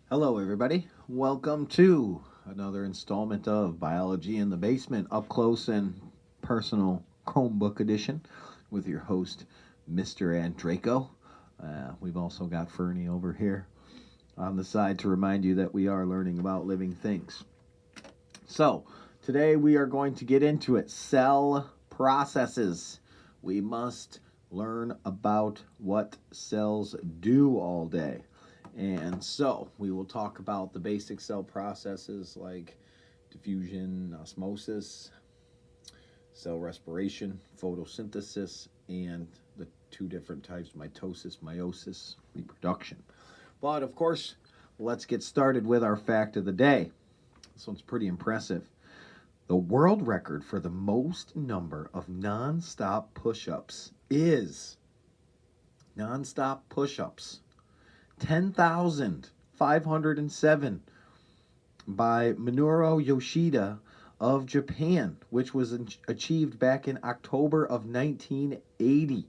Hello, everybody. Welcome to another installment of Biology in the Basement, up close and personal Chromebook edition with your host, Mr. Andraco. We've also got Fernie over here on the side to remind you that we are learning about living things. So, today we are going to get into it cell processes. We must learn about what cells do all day. And so we will talk about the basic cell processes like diffusion, osmosis, cell respiration, photosynthesis, and the two different types mitosis, meiosis, reproduction. But of course, let's get started with our fact of the day. This one's pretty impressive. The world record for the most number of non-stop push-ups is non-stop push-ups 10,507 by Minoru Yoshida of Japan, which was achieved back in October of 1980.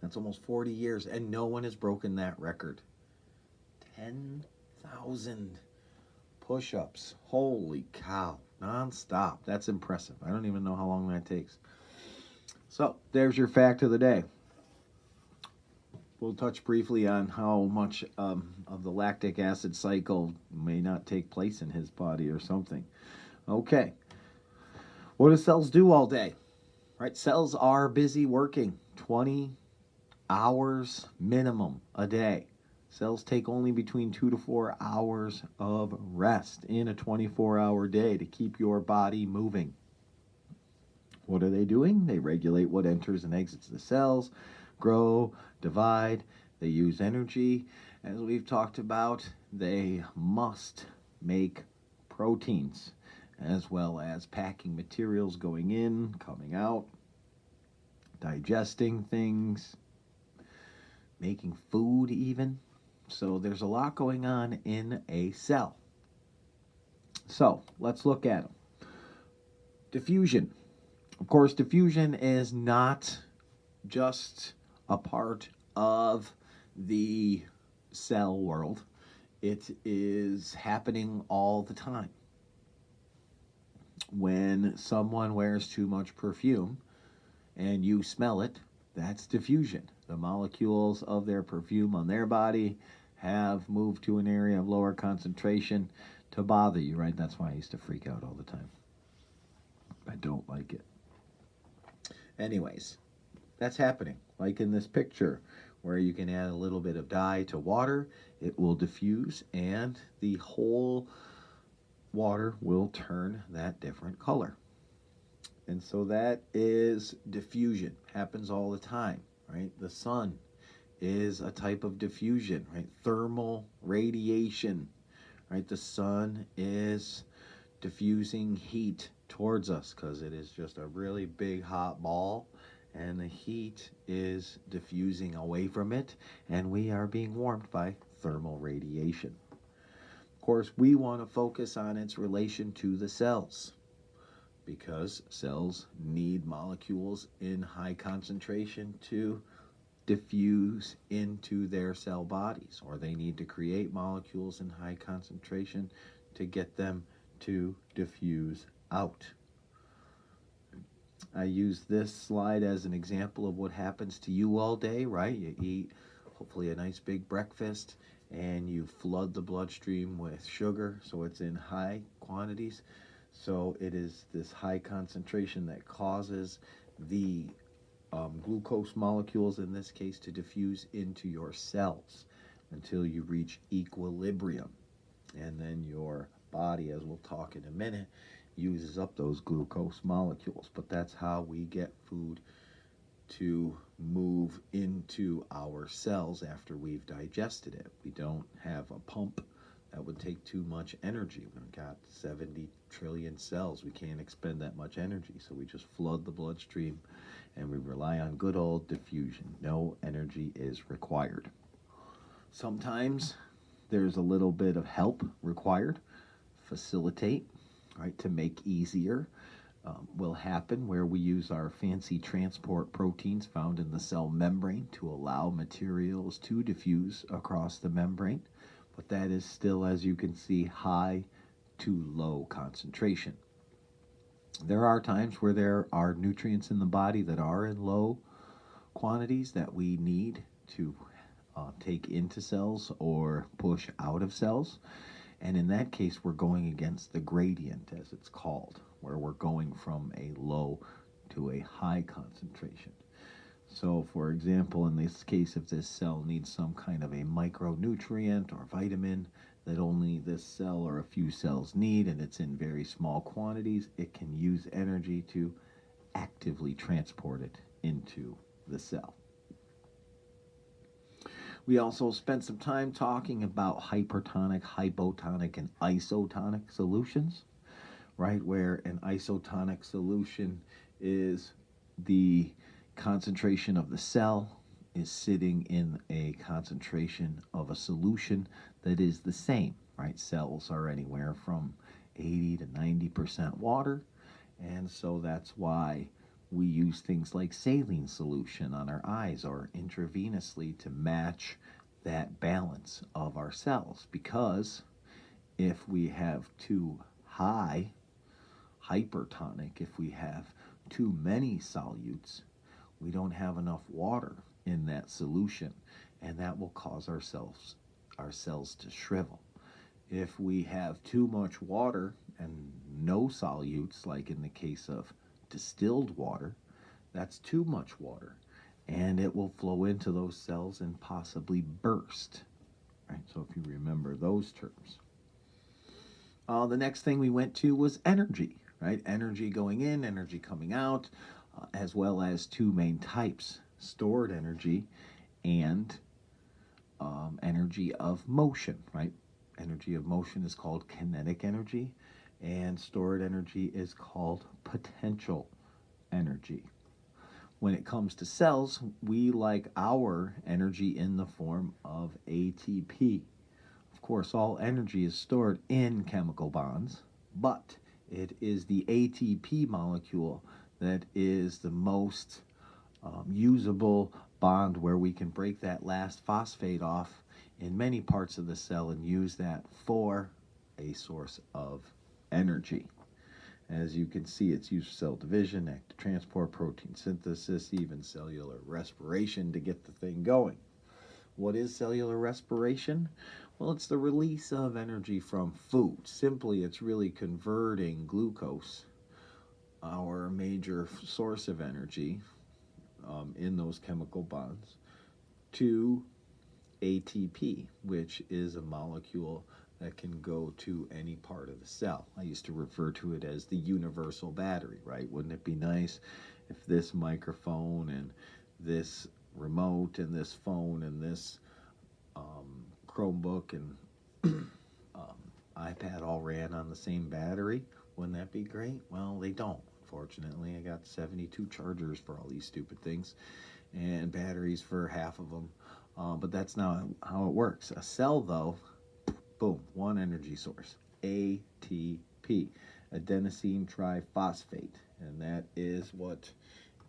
That's almost 40 years, and no one has broken that record. 10,000 push ups. Holy cow. Non-stop. That's impressive. I don't even know how long that takes. So, there's your fact of the day. We'll touch briefly on how much of the lactic acid cycle may not take place in his body or something. Okay. What do cells do all day? Right? Cells are busy working 20 hours minimum a day. Cells take only between 2 to 4 hours of rest in a 24-hour day to keep your body moving. What are they doing? They regulate what enters and exits the cells, grow, divide, they use energy. As we've talked about, they must make proteins as well as packing materials going in, coming out, digesting things, making food even. So there's a lot going on in a cell. So let's look at them. Diffusion. Of course, diffusion is not just a part of the cell world. It is happening all the time. When someone wears too much perfume and you smell it, that's diffusion. The molecules of their perfume on their body have moved to an area of lower concentration to bother you, right? That's why I used to freak out all the time. I don't like it. Anyways, that's happening. Like in this picture, where you can add a little bit of dye to water, it will diffuse, and the whole water will turn that different color. And so that is diffusion. Happens all the time, right? The sun is a type of diffusion, right? Thermal radiation, right? The sun is diffusing heat towards us because it is just a really big hot ball, and the heat is diffusing away from it, and we are being warmed by thermal radiation. Of course, we want to focus on its relation to the cells because cells need molecules in high concentration to diffuse into their cell bodies, or they need to create molecules in high concentration to get them to diffuse out. I use this slide as an example of what happens to you all day, right? You eat hopefully a nice big breakfast and you flood the bloodstream with sugar so it's in high quantities. So it is this high concentration that causes the glucose molecules in this case to diffuse into your cells until you reach equilibrium. And then your body, as we'll talk in a minute, uses up those glucose molecules. But that's how we get food to move into our cells after we've digested it. We don't have a pump. That would take too much energy. We've got 70 trillion cells. We can't expend that much energy. So we just flood the bloodstream and we rely on good old diffusion. No energy is required. Sometimes there's a little bit of help required, facilitate, right, to make easier. Will happen where we use our fancy transport proteins found in the cell membrane to allow materials to diffuse across the membrane. but that is still, as you can see, high to low concentration. There are times where there are nutrients in the body that are in low quantities that we need to take into cells or push out of cells. And in that case, we're going against the gradient, as it's called, where we're going from a low to a high concentration. So, for example, in this case, if this cell needs some kind of a micronutrient or vitamin that only this cell or a few cells need, and it's in very small quantities, it can use energy to actively transport it into the cell. We also spent some time talking about hypertonic, hypotonic, and isotonic solutions, right? Where an isotonic solution is the concentration of the cell is sitting in a concentration of a solution that is the same, right? Cells are anywhere from 80 to 90% water, and so that's why we use things like saline solution on our eyes or intravenously to match that balance of our cells, because if we have too high hypertonic, if we have too many solutes, we don't have enough water in that solution, and that will cause our cells to shrivel. If we have too much water and no solutes, like in the case of distilled water, that's too much water, and it will flow into those cells and possibly burst. Right? So if you remember those terms. The next thing we went to was energy, right? Energy going in, energy coming out, as well as two main types: stored energy and energy of motion, right? Energy of motion is called kinetic energy, and stored energy is called potential energy. When it comes to cells, we like our energy in the form of ATP. Of course, all energy is stored in chemical bonds, but it is the ATP molecule that is the most usable bond, where we can break that last phosphate off in many parts of the cell and use that for a source of energy. As you can see, it's used for cell division, active transport, protein synthesis, even cellular respiration to get the thing going. What is cellular respiration? Well, it's the release of energy from food. Simply, it's really converting glucose, our major source of energy in those chemical bonds, to ATP, which is a molecule that can go to any part of the cell. I used to refer to it as the universal battery, right? Wouldn't it be nice if this microphone and this remote and this phone and this Chromebook and iPad all ran on the same battery? Wouldn't that be great? Well, they don't. Unfortunately, I got 72 chargers for all these stupid things and batteries for half of them. But that's not how it works. A cell, though, boom, one energy source, ATP, adenosine triphosphate, and that is what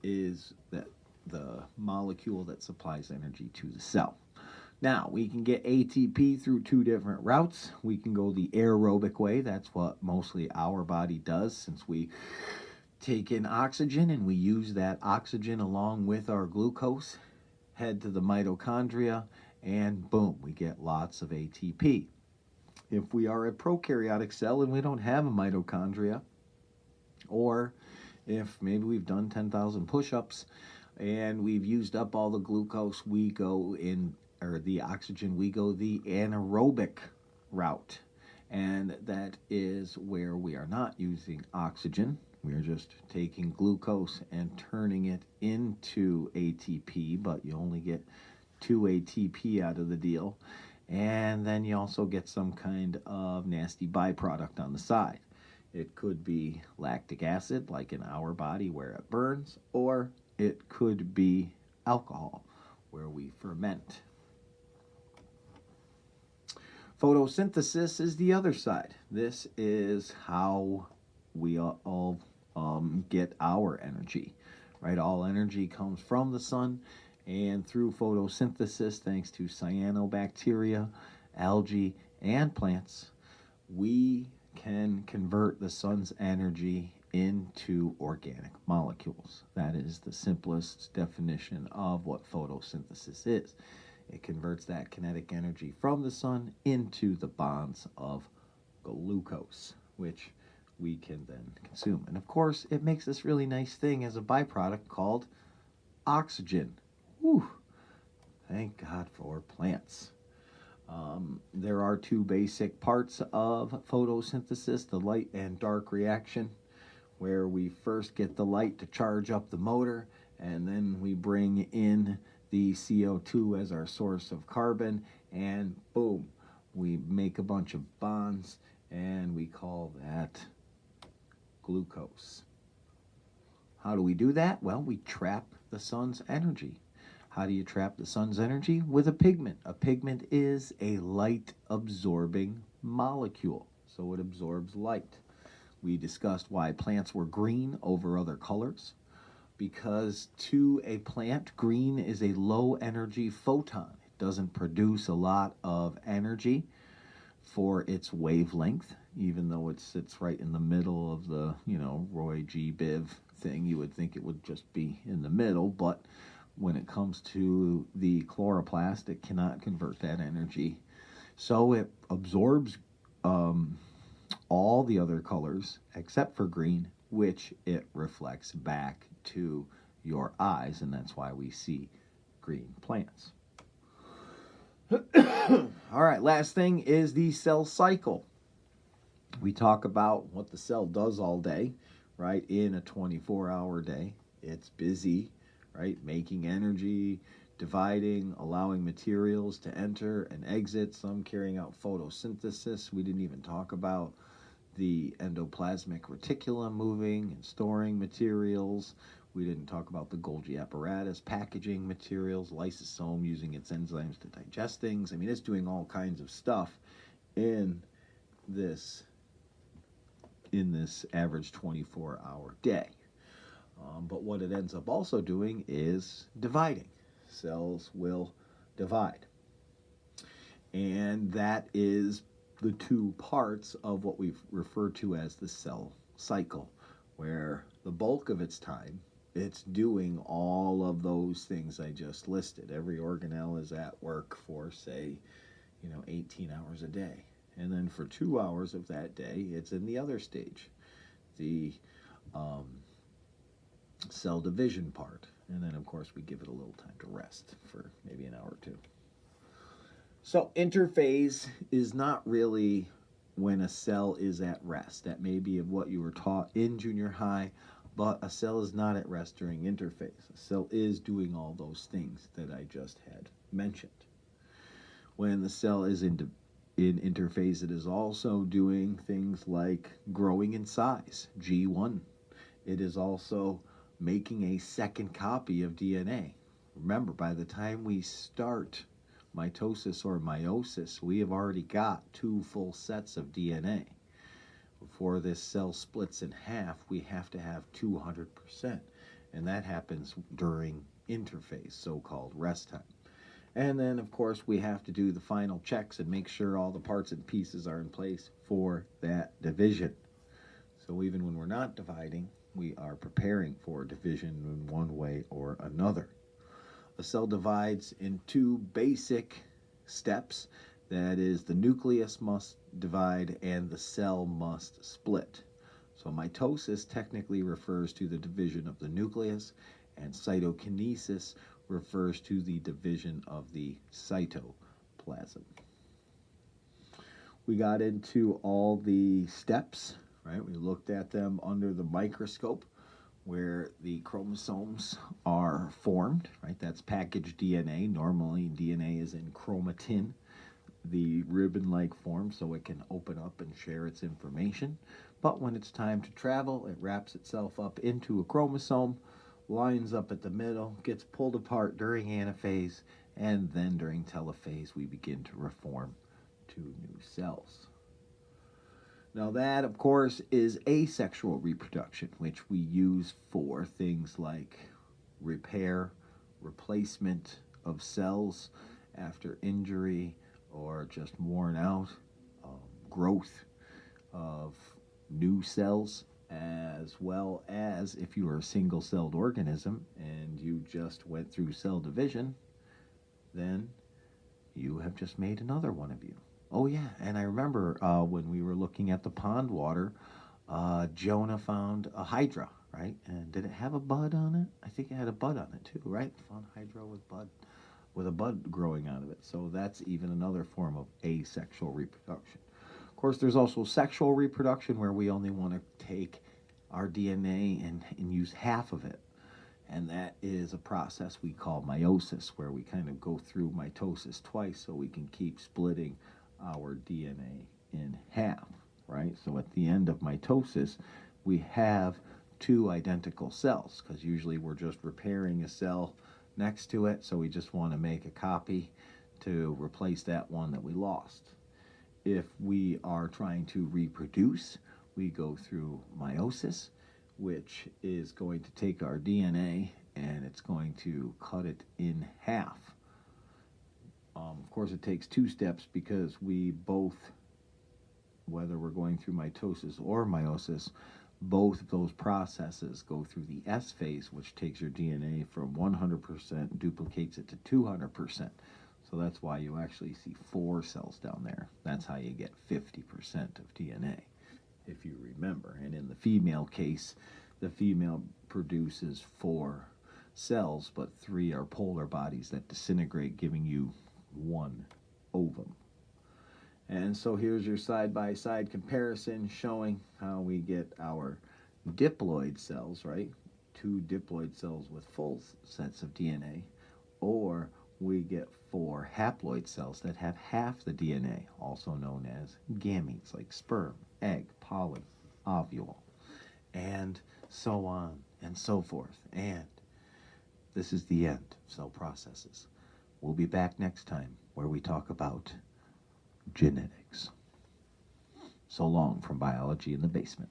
is the molecule that supplies energy to the cell. Now, we can get ATP through two different routes. We can go the aerobic way. That's what mostly our body does, since we take in oxygen and we use that oxygen along with our glucose, head to the mitochondria, and boom, we get lots of ATP. If we are a prokaryotic cell and we don't have a mitochondria, or if maybe we've done 10,000 push-ups and we've used up all the glucose, we go in, or the oxygen, we go the anaerobic route. And that is where we are not using oxygen. We are just taking glucose and turning it into ATP, but you only get 2 ATP out of the deal. And then you also get some kind of nasty byproduct on the side. It could be lactic acid, like in our body where it burns, or it could be alcohol, where we ferment. Photosynthesis is the other side. This is how we all get our energy, right? All energy comes from the sun, and through photosynthesis, thanks to cyanobacteria, algae, and plants, we can convert the sun's energy into organic molecules. That is the simplest definition of what photosynthesis is. It converts that kinetic energy from the sun into the bonds of glucose, which we can then consume. And of course, it makes this really nice thing as a byproduct called oxygen. Whew. Thank God for plants. There are two basic parts of photosynthesis, the light and dark reaction, where we first get the light to charge up the motor, and then we bring in the CO2 as our source of carbon, and boom, we make a bunch of bonds, and we call that glucose. How do we do that? Well, we trap the sun's energy. How do you trap the sun's energy? With a pigment. A pigment is a light-absorbing molecule, so it absorbs light. We discussed why plants were green over other colors, because to a plant, green is a low-energy photon. It doesn't produce a lot of energy for its wavelength, even though it sits right in the middle of the, Roy G. Biv thing. You would think it would just be in the middle, but when it comes to the chloroplast, it cannot convert that energy. So it absorbs all the other colors except for green, which it reflects back to your eyes, and that's why we see green plants. All right, last thing is the cell cycle. We talk about what the cell does all day, right? In a 24-hour day, it's busy, right? Making energy, dividing, allowing materials to enter and exit, some carrying out photosynthesis. We didn't even talk about the endoplasmic reticulum moving and storing materials. We didn't talk about the Golgi apparatus packaging materials, lysosome using its enzymes to digest things. I mean, it's doing all kinds of stuff in this average 24-hour day. But what it ends up also doing is dividing. Cells will divide. And that is the two parts of what we've referred to as the cell cycle, where the bulk of its time, it's doing all of those things I just listed. Every organelle is at work for, say, 18 hours a day. And then for 2 hours of that day, it's in the other stage, the cell division part. And then, of course, we give it a little time to rest for maybe an hour or two. So interphase is not really when a cell is at rest. That may be of what you were taught in junior high, but a cell is not at rest during interphase. A cell is doing all those things that I just had mentioned. When the cell is in interphase, it is also doing things like growing in size, G1. It is also making a second copy of DNA. Remember, by the time we start mitosis or meiosis, we have already got 2 full sets of DNA. Before this cell splits in half, we have to have 200%, and that happens during interphase, so-called rest time. And then, of course, we have to do the final checks and make sure all the parts and pieces are in place for that division. So even when we're not dividing, we are preparing for division in one way or another. A cell divides in 2 basic steps. That is, the nucleus must divide and the cell must split. So mitosis technically refers to the division of the nucleus, and cytokinesis refers to the division of the cytoplasm. We got into all the steps, right? We looked at them under the microscope, where the chromosomes are formed, right? That's packaged DNA. Normally, DNA is in chromatin, the ribbon-like form, so it can open up and share its information. But when it's time to travel, it wraps itself up into a chromosome, lines up at the middle, gets pulled apart during anaphase, and then during telophase, we begin to reform to new cells. Now that, of course, is asexual reproduction, which we use for things like repair, replacement of cells after injury, or just worn out growth of new cells, as well as if you are a single celled organism and you just went through cell division, then you have just made another one of you. Oh, yeah, and I remember when we were looking at the pond water, Jonah found a hydra, right? And did it have a bud on it? I think it had a bud on it too, right? Found hydra with a bud growing out of it. So that's even another form of asexual reproduction. Of course, there's also sexual reproduction where we only want to take our DNA and use half of it. And that is a process we call meiosis, where we kind of go through mitosis twice so we can keep splitting our DNA in half, right? So at the end of mitosis, we have two identical cells, because usually we're just repairing a cell next to it, so we just want to make a copy to replace that one that we lost. If we are trying to reproduce, we go through meiosis, which is going to take our DNA and it's going to cut it in half. Of course, it takes two steps because we both, whether we're going through mitosis or meiosis, both of those processes go through the S phase, which takes your DNA from 100%, duplicates it to 200%. So that's why you actually see 4 cells down there. That's how you get 50% of DNA, if you remember. And in the female case, the female produces 4 cells, but 3 are polar bodies that disintegrate, giving you 1 ovum. And so here's your side-by-side comparison showing how we get our diploid cells, right? 2 diploid cells with full sets of DNA, or we get 4 haploid cells that have half the DNA, also known as gametes, like sperm, egg, pollen, ovule, and so on and so forth. And this is the end of cell processes. We'll be back next time where we talk about genetics. So long from Biology in the Basement.